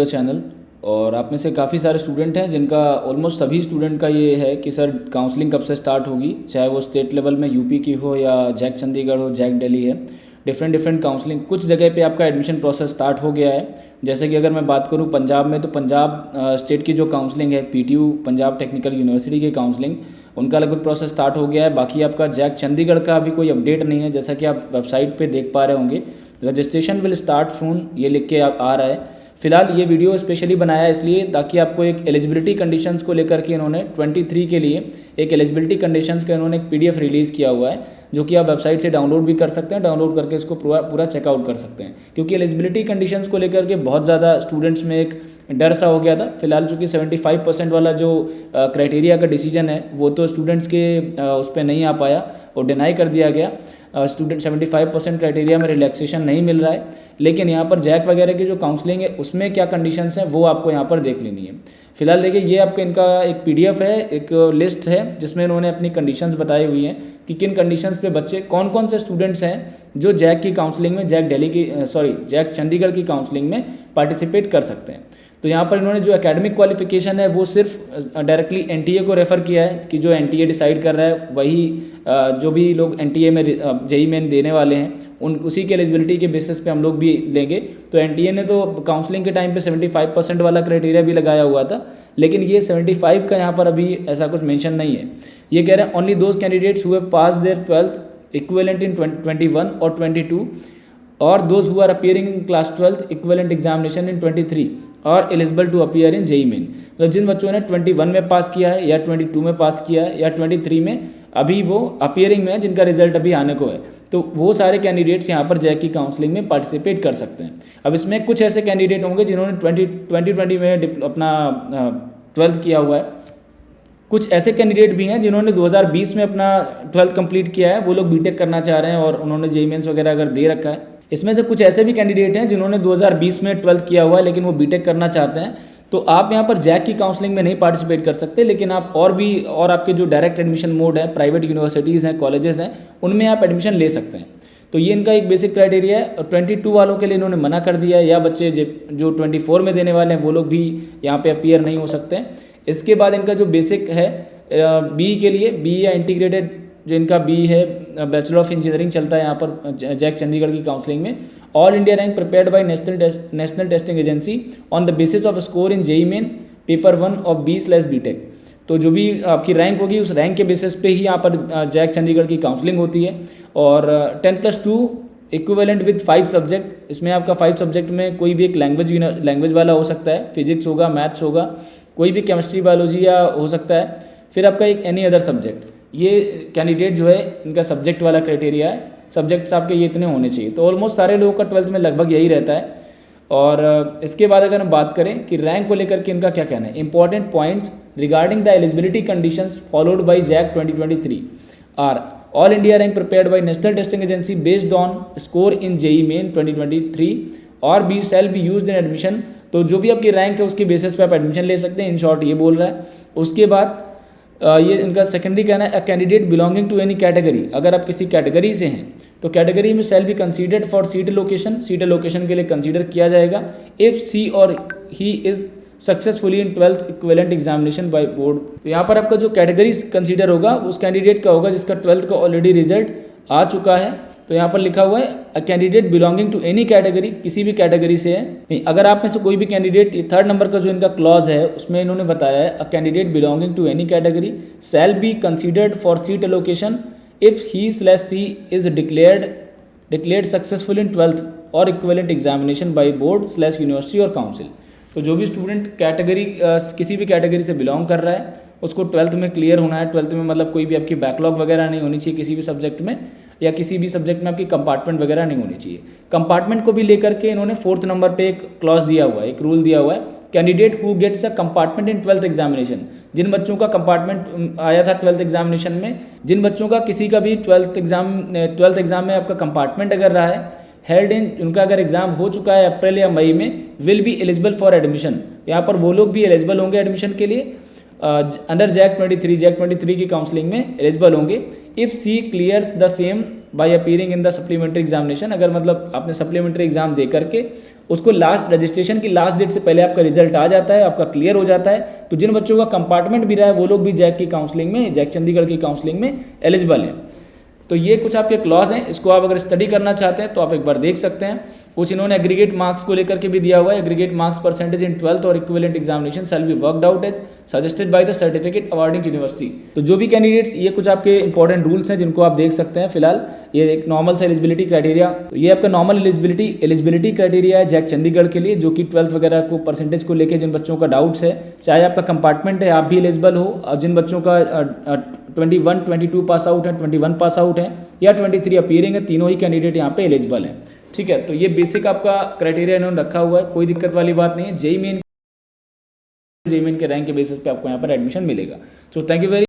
Channel. और आप में से काफ़ी सारे स्टूडेंट हैं जिनका ऑलमोस्ट सभी स्टूडेंट का ये है कि सर काउंसलिंग कब से स्टार्ट होगी, चाहे वो स्टेट लेवल में यूपी की हो या जैक चंडीगढ़ हो, जैक दिल्ली है। डिफरेंट काउंसलिंग कुछ जगह पे आपका एडमिशन प्रोसेस स्टार्ट हो गया है। जैसे कि अगर मैं बात करूं पंजाब में, तो पंजाब स्टेट की जो काउंसलिंग है, पीटीयू पंजाब टेक्निकल यूनिवर्सिटी की काउंसलिंग, उनका लगभग प्रोसेस स्टार्ट हो गया है। बाकी आपका जैक चंडीगढ़ का अभी कोई अपडेट नहीं है। जैसा कि आप वेबसाइट पे देख पा रहे होंगे, रजिस्ट्रेशन विल स्टार्ट सून, ये लिख के आ रहा है। फिलहाल ये वीडियो स्पेशली बनाया है इसलिए ताकि आपको एक एलिजिबिलिटी कंडीशंस को लेकर के इन्होंने 23 के लिए एक एलिजिबिलिटी कंडीशंस का इन्होंने एक पीडीएफ रिलीज़ किया हुआ है, जो कि आप वेबसाइट से डाउनलोड भी कर सकते हैं। डाउनलोड करके इसको पूरा चेकआउट कर सकते हैं, क्योंकि एलिजिबिलिटी कंडीशंस को लेकर के बहुत ज़्यादा स्टूडेंट्स में एक डर सा हो गया था। फिलहाल चूँकि 75% वाला जो क्राइटेरिया का डिसीजन है वो तो स्टूडेंट्स के उस पर नहीं आ पाया और डिनाई कर दिया गया। स्टूडेंट 75% क्राइटेरिया में रिलैक्सेशन नहीं मिल रहा है। लेकिन यहाँ पर जैक वगैरह की जो काउंसलिंग है उसमें क्या कंडीशंस हैं वो आपको यहाँ पर देख लेनी है। फिलहाल देखिए, ये आपका इनका एक पीडीएफ है, एक लिस्ट है जिसमें इन्होंने अपनी कंडीशंस बताई हुई हैं कि किन कंडीशंस पे बच्चे, कौन कौन से स्टूडेंट्स हैं जो जैक की काउंसलिंग में, जैक चंडीगढ़ की काउंसलिंग में पार्टिसिपेट कर सकते हैं। तो यहाँ पर इन्होंने जो एकेडमिक क्वालिफिकेशन है वो सिर्फ डायरेक्टली एनटीए को रेफ़र किया है कि जो एनटीए डिसाइड कर रहा है वही जो भी लोग एनटीए में जेईई मेन देने वाले हैं उसी के एलिजिबिलिटी के बेसिस पे हम लोग भी लेंगे। तो एनटीए ने तो काउंसलिंग के टाइम पे 75% वाला क्राइटेरिया भी लगाया हुआ था, लेकिन ये 75 का यहाँ पर अभी ऐसा कुछ मेंशन नहीं है। ये कह रहे हैं only those candidates who have pass their 12th equivalent in 21 और 22 और those who are appearing in class 12th equivalent examination in 23 और eligible to appear in JEE main. तो जिन बच्चों ने 21 में पास किया है या 22 में पास किया है या 23 में अभी वो अपीयरिंग में है, जिनका रिजल्ट अभी आने को है, तो वो सारे कैंडिडेट्स यहाँ पर जैक की काउंसलिंग में पार्टिसिपेट कर सकते हैं। अब इसमें कुछ ऐसे कैंडिडेट होंगे जिन्होंने 2020 में अपना 12th किया हुआ है। कुछ ऐसे कैंडिडेट भी हैं जिन्होंने 2020 में अपना 12th कंप्लीट किया है, वो लोग बीटेक करना चाह रहे हैं और उन्होंने जेईई मेंस वगैरह अगर दे रखा है। इसमें से कुछ ऐसे भी कैंडिडेट हैं जिन्होंने 2020 में 12th किया हुआ है लेकिन वो बीटेक करना चाहते हैं, तो आप यहाँ पर जैक की काउंसलिंग में नहीं पार्टिसिपेट कर सकते। लेकिन आप और आपके जो डायरेक्ट एडमिशन मोड है, प्राइवेट यूनिवर्सिटीज़ हैं, कॉलेजेस हैं, उनमें आप एडमिशन ले सकते हैं। तो ये इनका एक बेसिक क्राइटेरिया है। और 22 वालों के लिए इन्होंने मना कर दिया है, या बच्चे जो 24 में देने वाले हैं वो लोग भी यहाँ पे अपीयर नहीं हो सकते हैं। इसके बाद इनका जो बेसिक है बी के लिए, बी या इंटीग्रेटेड जो इनका बी है, बैचलर ऑफ इंजीनियरिंग चलता है यहाँ पर जैक चंडीगढ़ की काउंसलिंग में। All India rank prepared by national testing Agency on the basis of score in JEE main paper 1 of BTech. तो जो भी आपकी रैंक होगी उस रैंक के बेसिस पे ही यहाँ पर जैक चंडीगढ़ की काउंसलिंग होती है। और 10+2 इक्विवेलेंट विद 5 सब्जेक्ट, इसमें आपका 5 सब्जेक्ट में कोई भी एक लैंग्वेज वाला हो सकता है, फिजिक्स होगा, मैथ्स होगा, कोई भी केमिस्ट्री बायोलॉजी या हो सकता है, फिर आपका एक एनी अदर सब्जेक्ट। ये कैंडिडेट जो है इनका सब्जेक्ट वाला क्राइटेरिया है, सब्जेक्ट्स आपके ये इतने होने चाहिए। तो ऑलमोस्ट सारे लोगों का 12th में लगभग यही रहता है। और इसके बाद अगर हम बात करें कि रैंक को लेकर के इनका क्या कहना है, important points regarding the eligibility conditions followed by JAC 2023 are all India rank prepared by national testing agency based on score in JEE main 2023 और be shall be used in admission. तो जो भी आपकी रैंक है उसके basis पे आप admission ले सकते हैं, इन शॉर्ट ये बोल रहा है। उसके बाद ये इनका सेकेंडरी कहना है, a candidate belonging to any category, अगर आप किसी कैटेगरी से हैं तो कैटेगरी में shall be considered for seat allocation, seat allocation के लिए कंसीडर किया जाएगा इफ सी और he is successfully in 12th equivalent examination by board. तो यहाँ पर आपका जो कैटेगरी कंसीडर होगा उस कैंडिडेट का होगा जिसका 12th का ऑलरेडी रिजल्ट आ चुका है। तो यहाँ पर लिखा हुआ है a candidate belonging to any category, किसी भी कैटेगरी से है। नहीं, अगर आप में से कोई भी कैंडिडेट, ये 3rd नंबर का जो इनका क्लॉज है उसमें इन्होंने बताया है a candidate belonging to any category shall be considered for seat allocation if he she is declared successful in 12th और इक्विवेलेंट एग्जामिनेशन बाय बोर्ड/यूनिवर्सिटी और काउंसिल। तो जो भी स्टूडेंट कैटेगरी किसी भी कैटेगरी से बिलोंग कर रहा है उसको 12th में क्लियर होना है। 12th में मतलब कोई भी आपकी बैकलॉग वगैरह नहीं होनी चाहिए किसी भी सब्जेक्ट में, या किसी भी सब्जेक्ट में आपकी कंपार्टमेंट वगैरह नहीं होनी चाहिए। कंपार्टमेंट को भी लेकर के इन्होंने 4th नंबर पे एक क्लॉज दिया हुआ है, एक रूल दिया हुआ है, candidate who gets a compartment in 12th examination. जिन बच्चों का कंपार्टमेंट आया था 12th एग्जामिनेशन में, जिन बच्चों का किसी का भी 12th एग्जाम में आपका कंपार्टमेंट अगर रहा है, हेल्ड इन, उनका अगर एग्जाम हो चुका है अप्रैल या मई में, will be eligible for admission. यहाँ पर वो लोग भी एलिजिबल होंगे एडमिशन के लिए। अंडर जैक 23 की काउंसलिंग में एलिजिबल होंगे if she clears the same by appearing in the supplementary examination. अगर मतलब आपने सप्लीमेंट्री एग्जाम दे करके उसको लास्ट रजिस्ट्रेशन की लास्ट डेट से पहले आपका रिजल्ट आ जाता है, आपका क्लियर हो जाता है, तो जिन बच्चों का कंपार्टमेंट भी रहा है वो लोग भी जैक की काउंसलिंग में, जैक चंडीगढ़ की काउंसलिंग में एलिजिबल हैं। तो ये कुछ आपके क्लॉज हैं, इसको आप अगर स्टडी करना चाहते हैं तो आप एक बार देख सकते हैं। कुछ इन्होंने एग्रीगेट मार्क्स को लेकर के भी दिया हुआ है, aggregate marks percentage in 12th और equivalent examination shall be worked out as suggested by the certificate awarding university. तो जो भी कैंडिडेट्स, ये कुछ आपके इंपॉर्टेंट रूल्स हैं जिनको आप देख सकते हैं। फिलहाल ये एक नॉर्मल सा एलिजिबिलिटी क्राइटेरिया, तो ये आपका नॉर्मल एलिजिबिलिटी क्राइटेरिया है जैक चंडीगढ़ के लिए, जो कि 12th वगैरह को परसेंटेज को लेकर जिन बच्चों का डाउट्स है, चाहे आपका कंपार्टमेंट है आप भी एलिजिबल हो, और जिन बच्चों का 21, 22 पास आउट है, 21 पास आउट है या 23 अपीयरिंग है, तीनों ही कैंडिडेट यहाँ पे एलिजिबल हैं। ठीक है, तो ये बेसिक आपका क्राइटेरिया इन्होंने रखा हुआ है, कोई दिक्कत वाली बात नहीं है। जेईई मेन के रैंक के बेसिस पे आपको यहाँ पर एडमिशन मिलेगा। So thank you very